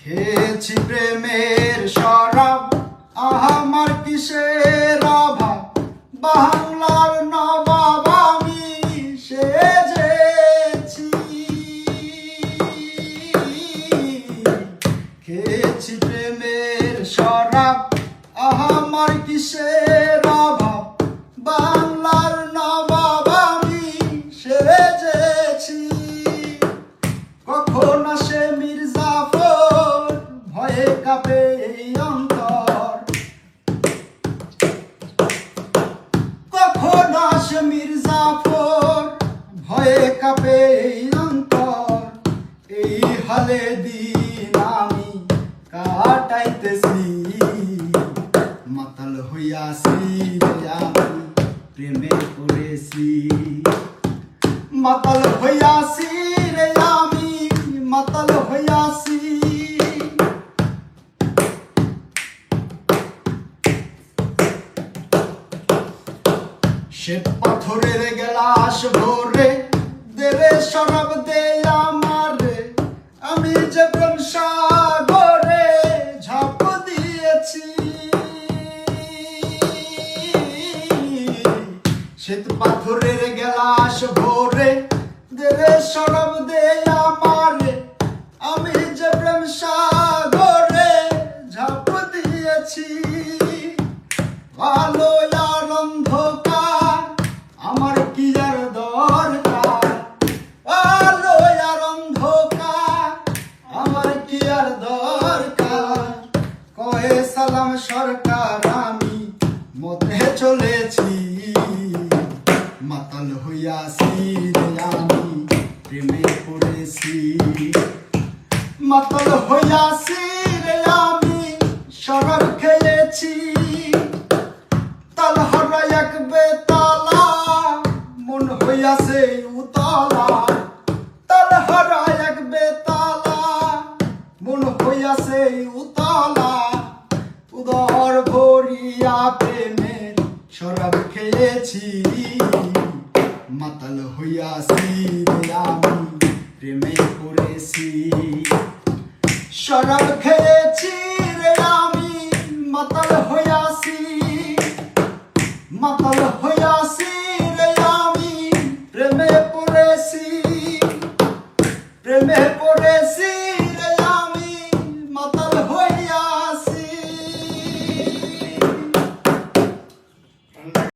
খেয়েছি প্রেমের শরাব, আমার কিসের অভাব, বাংলার নবাব আমি সেজেছি। খেয়েছি প্রেমের শরাব, আমার কিসের অভাব, বাংলার নবাব আমি সেজেছি। কখন আসে মির্জাফর, ভয়ে কাঁপে এই অন্তর। কখন আসে মির্জাফর, ভয়ে কাঁপে এই অন্তর। এই হালে দিন আমি কাটাইতেছি, মাতাল হইয়াছি আমি প্রেমে পড়েছি। মাতাল হইয়াছি রে আমি, মাতাল হইয়াছি। শ্বেত পাথরের গেলাস ভরে দেরে শরাব দে আমারে, আমি যে প্রেম সাগরে ঝাঁপ দিয়েছি। শ্বেত পাথরের গেলাস ভরে দেরে শরাব দে আমারে, আমি যে প্রেম সাগরে ঝাঁপ দিয়েছি। আলো আর অন্ধকার আমার কি আর দরকার, আলো আর অন্ধকার আমার কি আর দরকার। কয়ে সালাম সরকার আমি মতে চলেছি, মাতাল হইয়াছি রে আমি প্রেমে পড়েছি। মাতাল হইয়াছি রে আমি শরাব খেয়েছি। তালহারা এক বেতালা মন হইয়াছে উতলা, তালহারা এক বেতালা মন হইয়াছে উতলা। উদর ভরিয়া প্রেমের শরাব খেয়েছি, মাতাল হইয়াছি রে আমি প্রেমে পড়েছি। শরাব খেয়েছি রে আমি মাতাল হইয়াছি, মাতাল